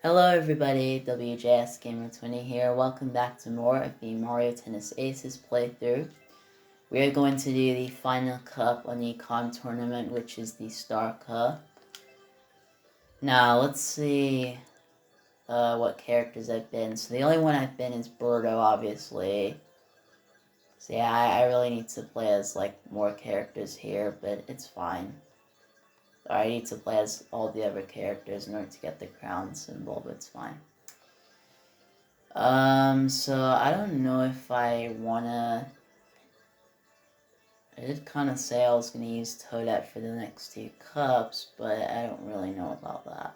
Hello everybody, WJS Gamer 20 here. Welcome back to more of the Mario Tennis Aces playthrough. We are going to do the final cup on the Econ tournament, which is the Star Cup. Now, let's see what characters I've been. So the only one I've been is Birdo, obviously. So yeah, I really need to play as more characters here, but it's fine. I need to play as all the other characters in order to get the crown symbol, but it's fine. So I don't know if I wanna... I did kind of say I was gonna use Toadette for the next two cups, but I don't really know about that.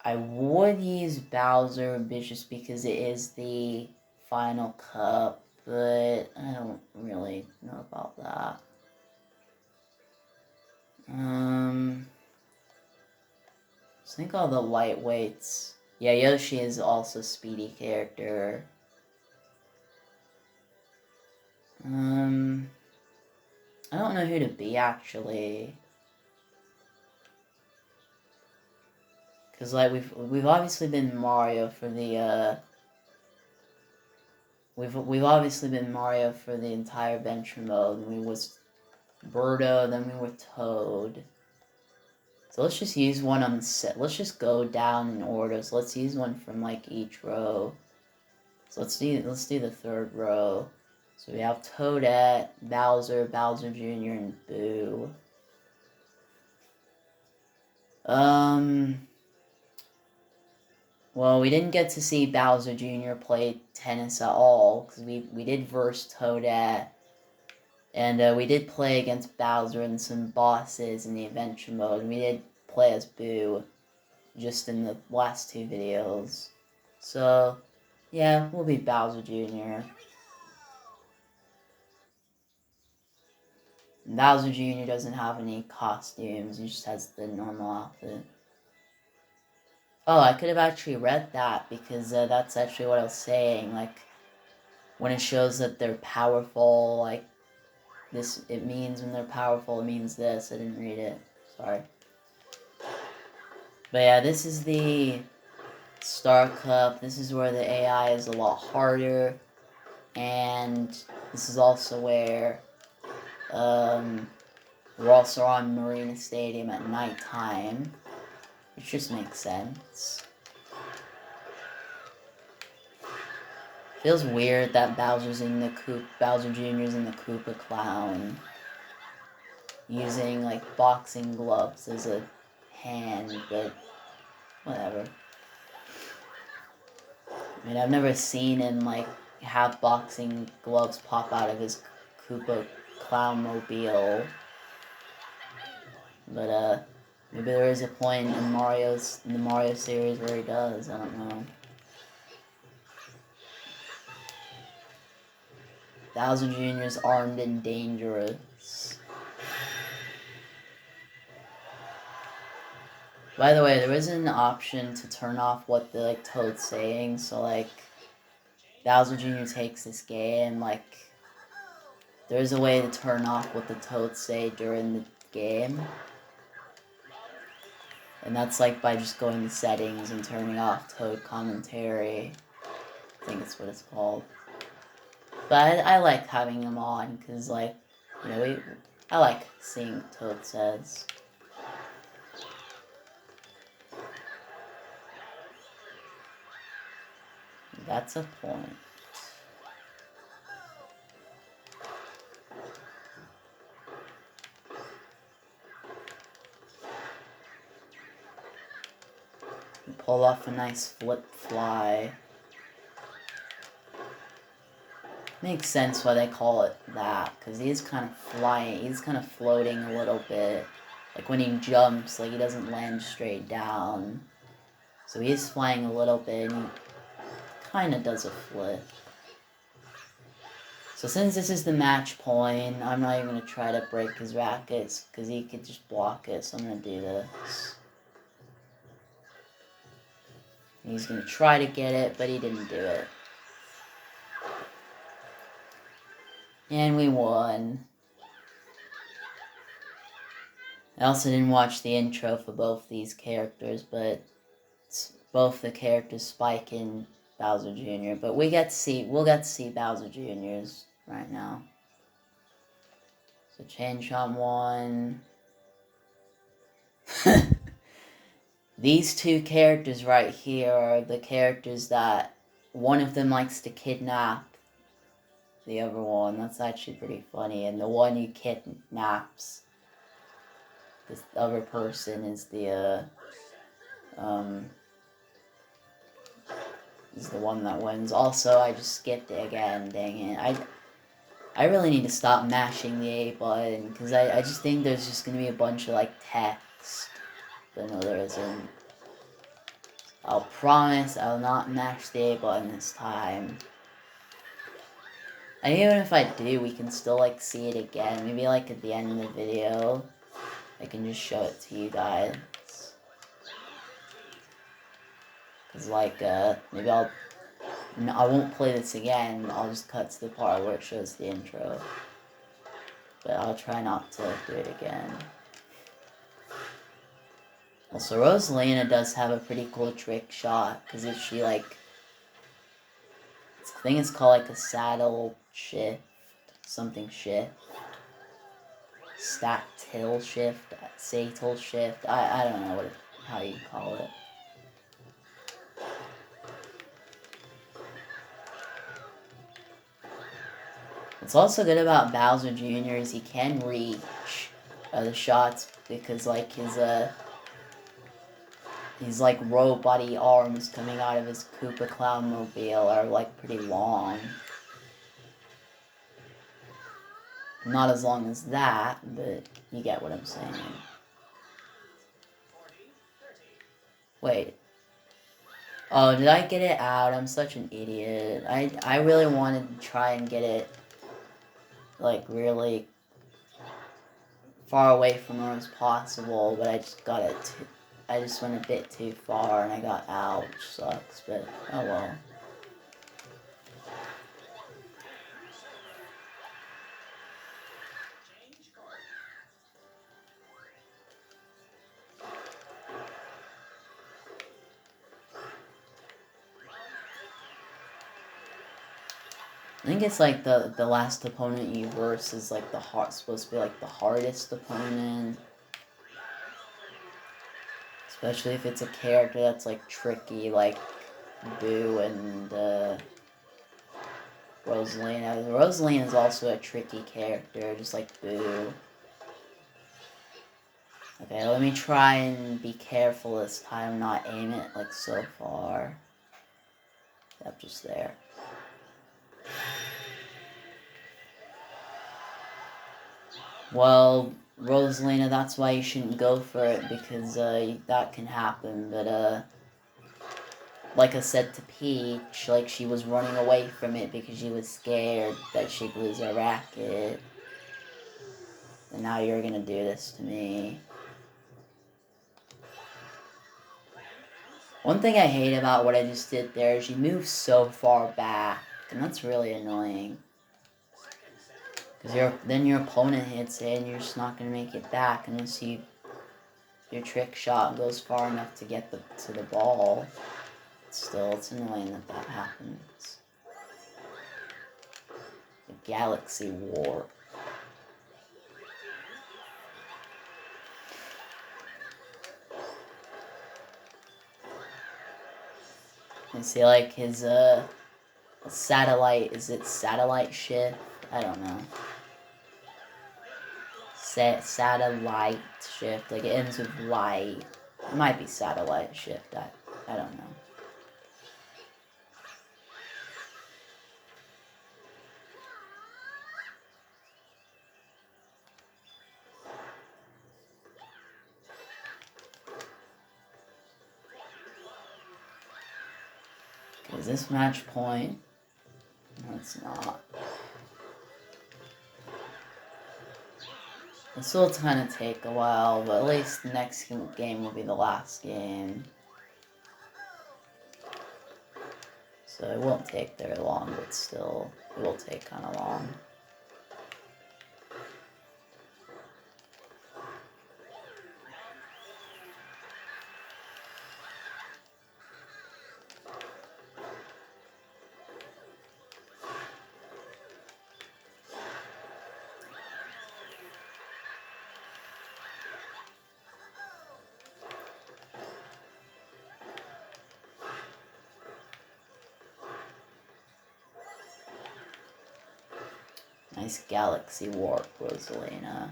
I would use Bowser just because it is the final cup, but I don't really know about that. I think all the lightweights. Yeah, Yoshi is also a speedy character. I don't know who to be, actually. Because, we've obviously been Mario for the, We've obviously been Mario for the entire adventure mode. We was Birdo, then we were Toad. So let's just use one on the set. Let's just go down in order. So let's use one from, each row. So let's do the third row. So we have Toadette, Bowser, Bowser Jr., and Boo. Well, we didn't get to see Bowser Jr. play tennis at all, because we did verse Toadette, and we did play against Bowser and some bosses in the adventure mode, and we did play as Boo, just in the last two videos. So, yeah, we'll be Bowser Jr. Bowser Jr. doesn't have any costumes, he just has the normal outfit. Oh, I could have actually read that, because that's actually what I was saying, when it shows that they're powerful, this, it means when they're powerful, it means this. I didn't read it. Sorry. But yeah, this is the Star Cup. This is where the AI is a lot harder. And this is also where we're also on Marina Stadium at nighttime. Which just makes sense. Feels weird that Bowser Jr.'s in the Koopa Clown. Using, boxing gloves as a hand, but whatever. I mean, I've never seen him, have boxing gloves pop out of his Koopa Clown mobile. But, maybe there is a point in the Mario series where he does, I don't know. Bowser Jr. is armed and dangerous. By the way, there is an option to turn off what the, Toad's saying, so, Bowser Jr. takes this game, there's a way to turn off what the Toads say during the game. And that's, by just going to settings and turning off Toad commentary. I think that's what it's called. But I like having them on, because, I like seeing what Toad says. That's a point. Pull off a nice flip fly. Makes sense why they call it that, because he's kind of flying, he's kind of floating a little bit. When he jumps, he doesn't land straight down. So he is flying a little bit, and he kind of does a flip. So since this is the match point, I'm not even going to try to break his rackets, because he could just block it, so I'm going to do this. He's going to try to get it, but he didn't do it. And we won. I also didn't watch the intro for both these characters, but it's both the characters Spike and Bowser Jr. But we'll get to see Bowser Jr.'s right now. So Chain Chomp 1. These two characters right here are the characters that one of them likes to kidnap the other one. That's actually pretty funny. And the one who kidnaps this other person is the one that wins. Also, I just skipped it again, dang it. I really need to stop mashing the A button, because I just think there's just going to be a bunch of, like, text. But no, there isn't. I'll promise I'll not mash the A button this time. And even if I do, we can still, like, see it again. Maybe, like, at the end of the video, I can just show it to you guys. Because, like, maybe I won't play this again. I'll just cut to the part where it shows the intro. But I'll try not to do it again. Also, Rosalina does have a pretty cool trick shot, because if she, like, I think it's called, like, a saddle shift, something shift, statil shift, satel shift, I don't know how you call it. What's also good about Bowser Jr. is he can reach the shots, because, like, his, like, robot-y arms coming out of his Koopa Clown Mobile are, like, pretty long. Not as long as that, but you get what I'm saying. Wait. Oh, did I get it out? I'm such an idiot. I really wanted to try and get it, like, really far away from where it was possible, but I just went a bit too far and I got out, which sucks, but oh well. I think it's like the last opponent you verse is like supposed to be like the hardest opponent. Especially if it's a character that's like tricky, like Boo and Rosalina. Rosalina is also a tricky character, just like Boo. Okay, let me try and be careful this time, not aim it like so far. Yep, just there. Well, Rosalina, that's why you shouldn't go for it, because that can happen, but like I said to Peach, like, she was running away from it because she was scared that she'd lose her racket. And now you're gonna do this to me. One thing I hate about what I just did there is you move so far back, and that's really annoying. Because then your opponent hits it, and you're just not gonna make it back unless your trick shot goes far enough to get to the ball. Still, it's annoying that happens. The Galaxy War. You see, like, his, satellite, is it satellite shift? I don't know. Satellite shift, like, it ends with light. It might be satellite shift, I don't know. Is this match point? No, it's not. This will kind of take a while, but at least the next game will be the last game. So it won't take very long, but still, it will take kind of long. Nice Galaxy Warp, Rosalina.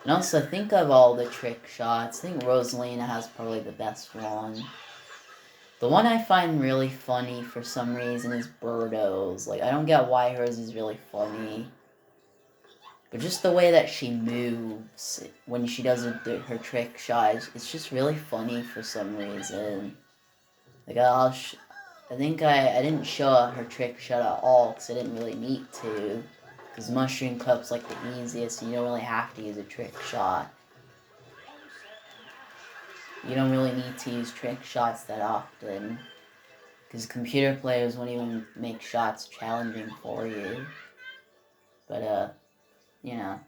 And also, think of all the trick shots. I think Rosalina has probably the best one. The one I find really funny for some reason is Birdo's. Like, I don't get why hers is really funny. But just the way that she moves when she does her trick shot, it's just really funny for some reason. Like, I think I didn't show her trick shot at all because I didn't really need to. Because Mushroom Cup's like the easiest, and you don't really have to use a trick shot. You don't really need to use trick shots that often. Because computer players won't even make shots challenging for you. But, you know.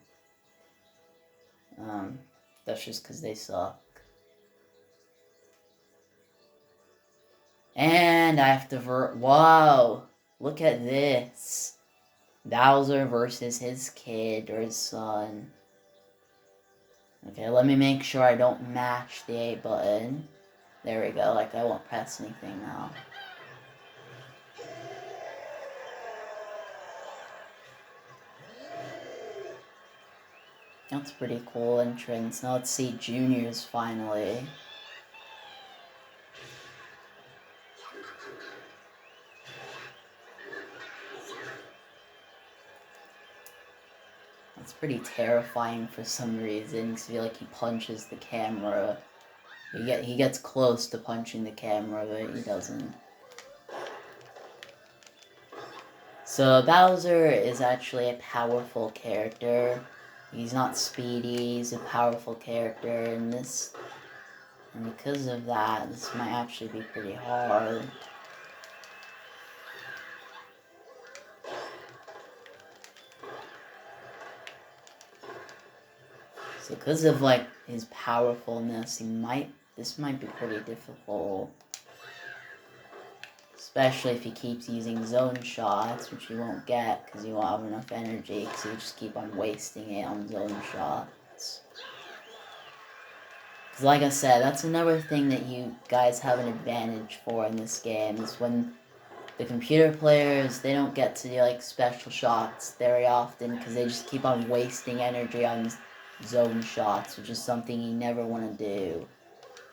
That's just because they suck. And I have to wow! Look at this. Bowser versus his kid or his son. Okay, let me make sure I don't mash the A button. There we go, like I won't press anything now. That's a pretty cool entrance. Now let's see Juniors finally. It's pretty terrifying for some reason, because I feel like he punches the camera. He gets close to punching the camera, but he doesn't. So Bowser is actually a powerful character. He's not speedy, he's a powerful character in this. And because of that, this might actually be pretty hard. So because of like his powerfulness, this might be pretty difficult. Especially if he keeps using zone shots, which he won't get because he won't have enough energy because he'll just keep on wasting it on zone shots. Because like I said, that's another thing that you guys have an advantage for in this game, is when the computer players, they don't get to do like special shots very often because they just keep on wasting energy on zone shots, which is something you never want to do.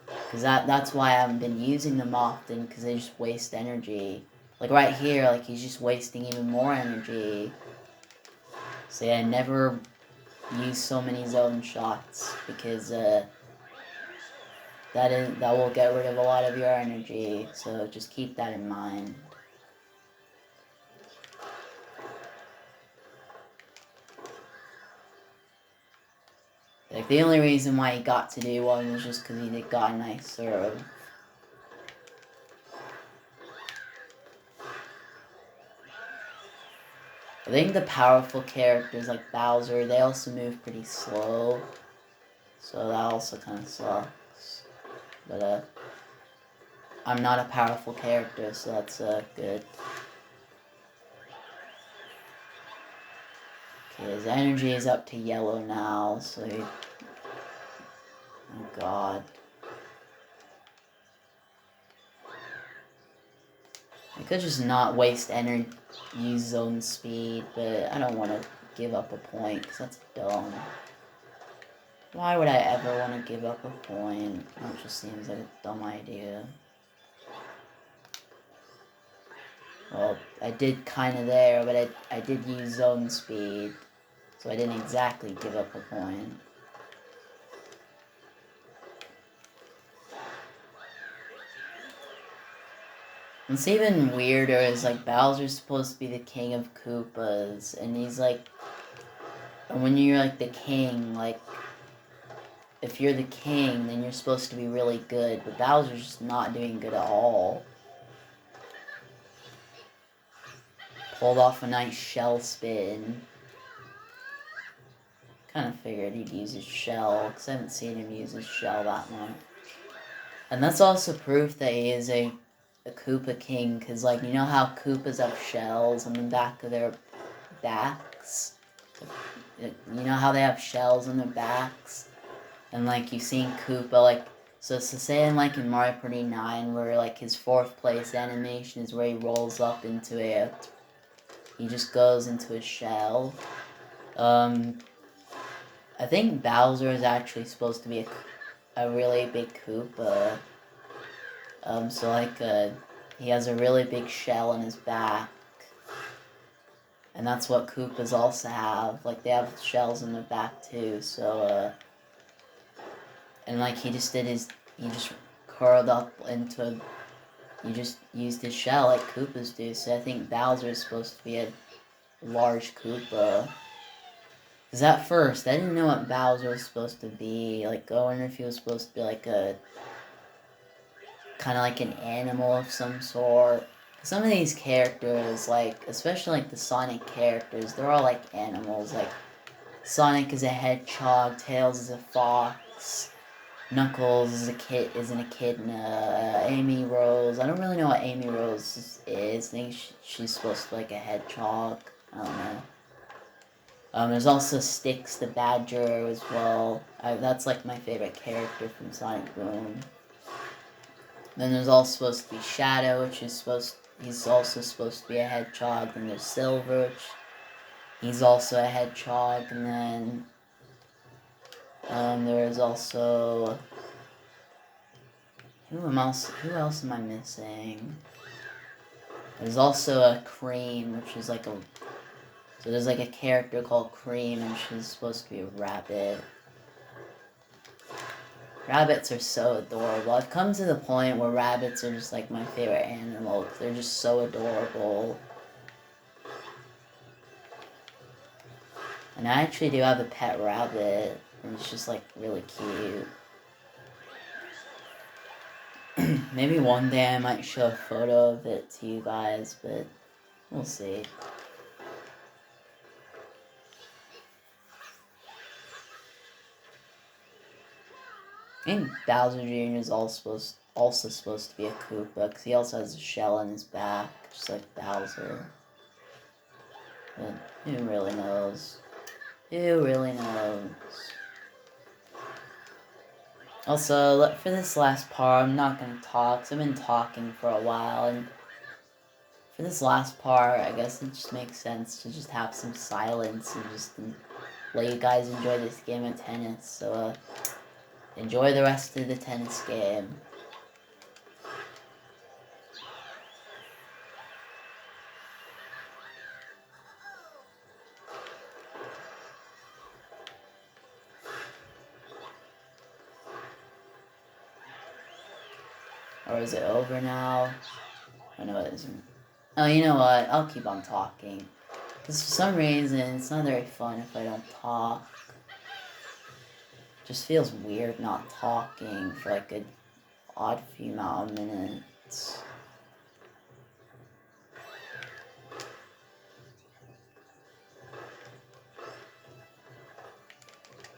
Because that's why I haven't been using them often, because they just waste energy. Like right here, like he's just wasting even more energy. So yeah, never use so many zone shots, because that will get rid of a lot of your energy. So just keep that in mind. Like, the only reason why he got to do one was just because he got a nice serve. I think the powerful characters like Bowser, they also move pretty slow. So that also kind of sucks. But, I'm not a powerful character, so that's, good. Okay, his energy is up to yellow now, so he... Oh god. I could just not waste energy, use zone speed, but I don't want to give up a point, because that's dumb. Why would I ever want to give up a point? That just seems like a dumb idea. Well, I did kind of there, but I did use zone speed, so I didn't exactly give up a point. What's even weirder is, like, Bowser's supposed to be the king of Koopas, and he's like, and when you're like the king, like, if you're the king, then you're supposed to be really good, but Bowser's just not doing good at all. Pulled off a nice shell spin. Kind of figured he'd use his shell, because I haven't seen him use his shell that much. And that's also proof that he is a Koopa king, because, like, you know how Koopas have shells on the back of their backs? You know how they have shells on their backs? And, like, you've seen Koopa, like, so it's the same, like, in Mario Party 9, where, like, his 4th place animation is where he rolls up into a he just goes into his shell. I think Bowser is actually supposed to be a really big Koopa. So like, he has a really big shell in his back. And that's what Koopas also have. Like, they have shells in their back too, so, and like, he just curled up into he just used his shell like Koopas do, so I think Bowser is supposed to be a large Koopa. Because at first, I didn't know what Bowser was supposed to be. Like, I wonder if he was supposed to be like a kind of like an animal of some sort. Some of these characters, like, especially like the Sonic characters, they're all like animals. Like, Sonic is a hedgehog, Tails is a fox, Knuckles is an echidna, Amy Rose, I don't really know what Amy Rose is. I think she's supposed to be like a hedgehog. I don't know. There's also Styx the Badger as well. That's like my favorite character from Sonic Boom. Then there's also supposed to be Shadow, he's also supposed to be a hedgehog. Then there's Silver, which he's also a hedgehog. And then there's also who else am I missing? There's also a Cream, which is like so there's like a character called Cream, and she's supposed to be a rabbit. Rabbits are so adorable. I've come to the point where rabbits are just like my favorite animal. They're just so adorable. And I actually do have a pet rabbit, and it's just like really cute. Maybe one day I might show a photo of it to you guys, but we'll see. I think Bowser Jr. is also supposed to be a Koopa, because he also has a shell on his back, just like Bowser. But who really knows? Who really knows? Also, for this last part, I'm not going to talk, because I've been talking for a while, and for this last part, I guess it just makes sense to just have some silence and just let you guys enjoy this game of tennis. So, enjoy the rest of the tennis game. Or is it over now? Oh, no, it isn't. Oh, you know what? I'll keep on talking. Because for some reason, it's not very fun if I don't talk. It just feels weird not talking for like an odd few amount of minutes.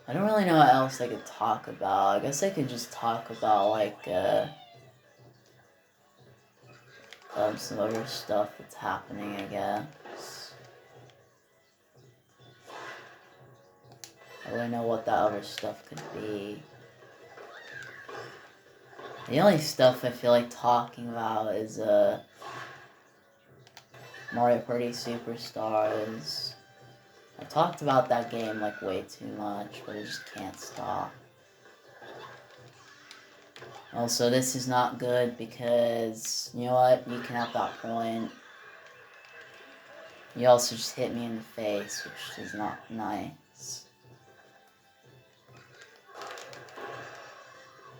I don't really know what else I could talk about. I guess I could just talk about like some other stuff that's happening, I guess. I don't really know what that other stuff could be. The only stuff I feel like talking about is Mario Party Superstars. I talked about that game like way too much, but I just can't stop. Also, this is not good because, you know what, you can have that point. You also just hit me in the face, which is not nice.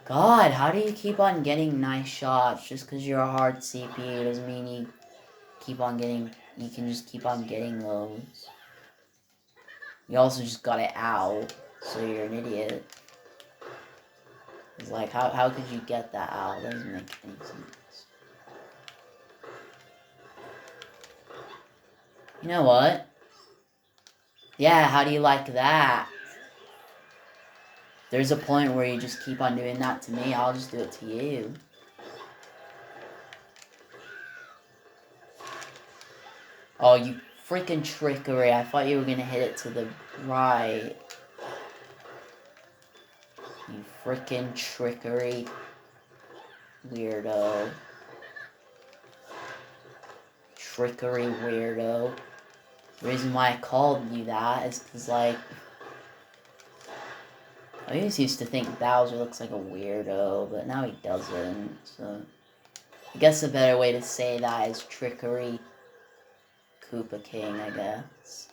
God, how do you keep on getting nice shots? Just because you're a hard CPU doesn't mean you can just keep on getting those. You also just got it out, so you're an idiot. It's like, how could you get that out? That doesn't make any sense. You know what? Yeah, how do you like that? There's a point where you just keep on doing that to me, I'll just do it to you. Oh, you freaking trickery. I thought you were gonna hit it to the right. You freaking trickery. Weirdo. Trickery weirdo. The reason why I called you that is because, like, I always used to think Bowser looks like a weirdo, but now he doesn't, so... I guess a better way to say that is Trickery Koopa King, I guess.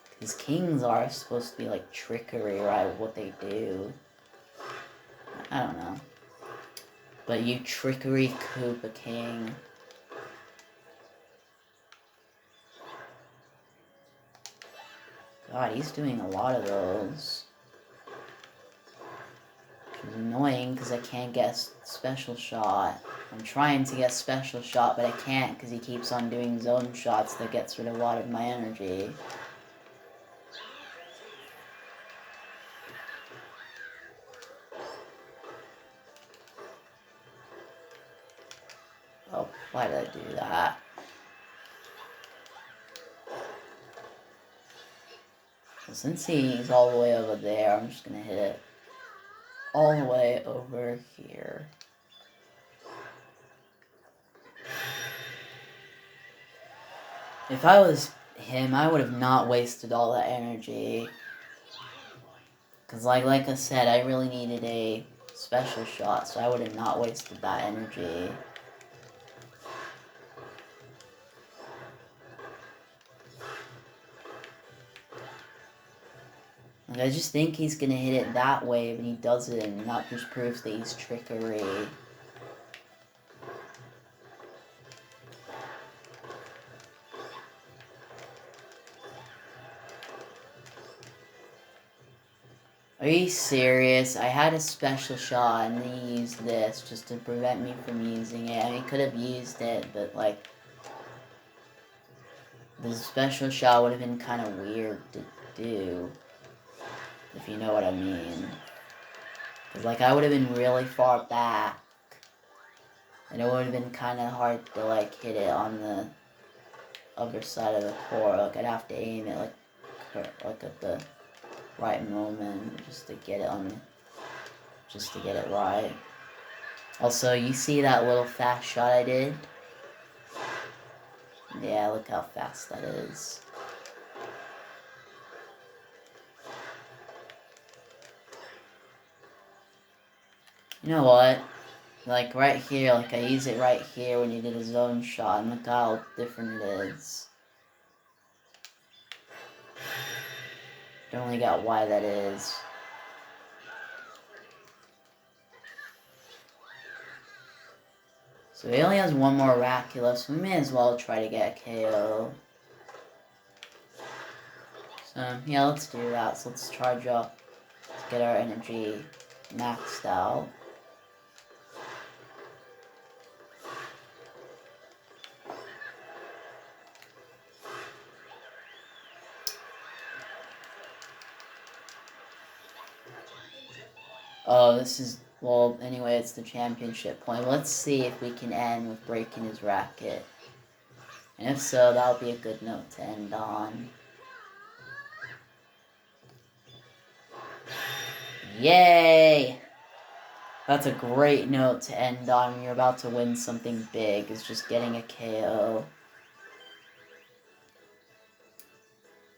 Because kings are supposed to be like trickery, right? What they do. I don't know. But you Trickery Koopa King. God, he's doing a lot of those. Which is annoying because I can't get a special shot. I'm trying to get special shot, but I can't because he keeps on doing zone shots that gets rid of a lot of my energy. Oh, why did I do that? Well, since he's all the way over there, I'm just gonna hit it all the way over here. If I was him, I would have not wasted all that energy. Because like I said, I really needed a special shot, so I would have not wasted that energy. Like, I just think he's gonna hit it that way, but he doesn't, and that just proves that he's trickery. Are you serious? I had a special shot and then he used this just to prevent me from using it. I mean, he could have used it, but like... the special shot would have been kind of weird to do. If you know what I mean. Because like, I would have been really far back. And it would have been kind of hard to like hit it on the other side of the core. Like, I'd have to aim it like at the right moment just to get it right. Also, you see that little fast shot I did? Yeah, look how fast that is. You know what? Like right here, like I use it right here when you did a zone shot, and look how different it is. Don't really got why that is. So he only has one more Racky left, so we may as well try to get a KO. So yeah, let's do that. So let's charge up to get our energy maxed out. Oh, this is, well, anyway, it's the championship point. Let's see if we can end with breaking his racket. And if so, that'll be a good note to end on. Yay! That's a great note to end on when you're about to win something big, is just getting a KO.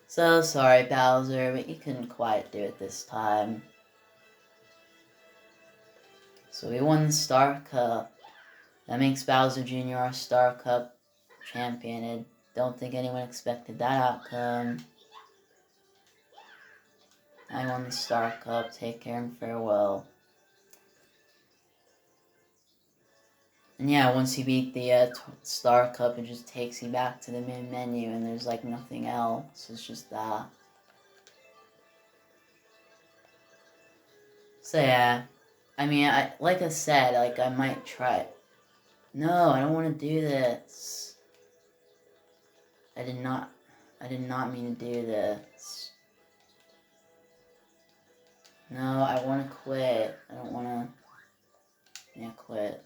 So sorry, Bowser, but you couldn't quite do it this time. So we won the Star Cup. That makes Bowser Jr. our Star Cup champion. I don't think anyone expected that outcome. I won the Star Cup. Take care and farewell. And yeah, once you beat the Star Cup, it just takes you back to the main menu, and there's like nothing else. It's just that. So yeah, I mean, like I said, like I might try it. No, I don't want to do this. I did not mean to do this. No, I want to quit. I don't want to... Yeah, quit.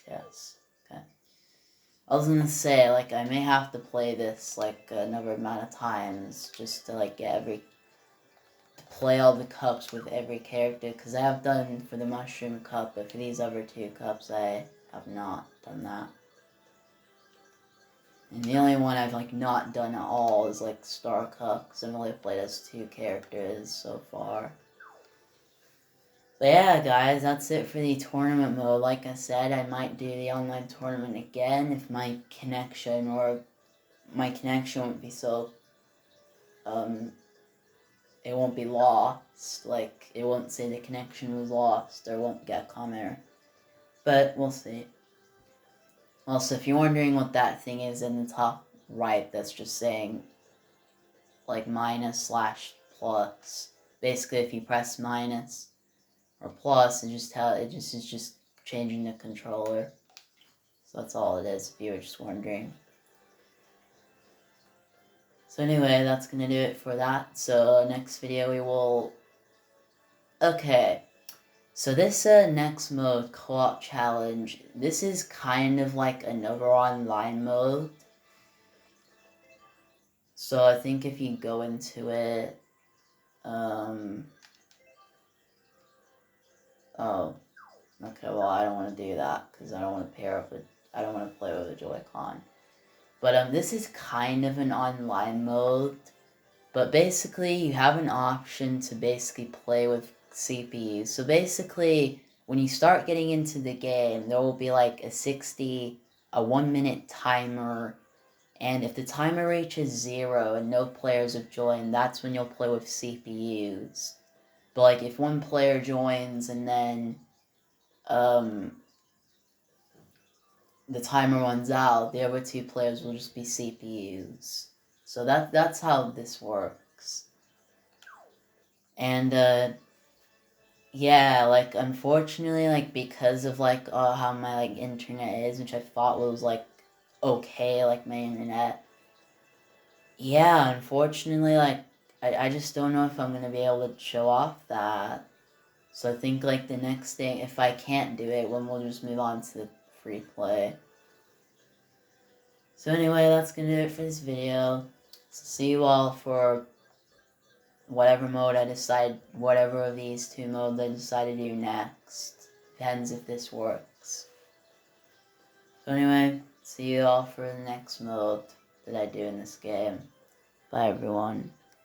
Yes. Okay. I was gonna say, like, I may have to play this, like, another amount of times, just to, like, to play all the cups with every character, because I have done for the Mushroom Cup, but for these other two cups, I have not done that. And the only one I've like not done at all is like Star Cup, because I've only played as 2 characters so far. But yeah, guys, that's it for the tournament mode. Like I said, I might do the online tournament again if my connection won't be so, it won't be lost. Like, it won't say the connection was lost, or won't get a comment. But we'll see. Also, if you're wondering what that thing is in the top right, that's just saying, like, minus/plus. Basically, if you press minus or plus, is just changing the controller. So that's all it is, if you were just wondering. So anyway, that's gonna do it for that. So next video we will... Okay. So this next mode, Co-op Challenge, this is kind of like another online mode. So I think if you go into it... Oh. Okay, well, I don't want to do that, because I don't want to I don't want to play with a Joy-Con. But this is kind of an online mode. But basically, you have an option to basically play with CPUs. So basically, when you start getting into the game, there will be like a 1-minute timer. And if the timer reaches 0 and no players have joined, that's when you'll play with CPUs. But like, if one player joins and then the timer runs out, the other 2 players will just be CPUs. So that's how this works. And yeah, like, unfortunately, like, because of like how my like internet is, which I thought was like okay, like my internet, yeah, unfortunately, like, I just don't know if I'm gonna be able to show off that. So I think like the next thing, if I can't do it, then we'll just move on to the free play. So anyway, that's gonna do it for this video. So see you all for whatever mode I decide, whatever of these 2 modes I decide to do next. Depends if this works. So anyway, see you all for the next mode that I do in this game. Bye everyone.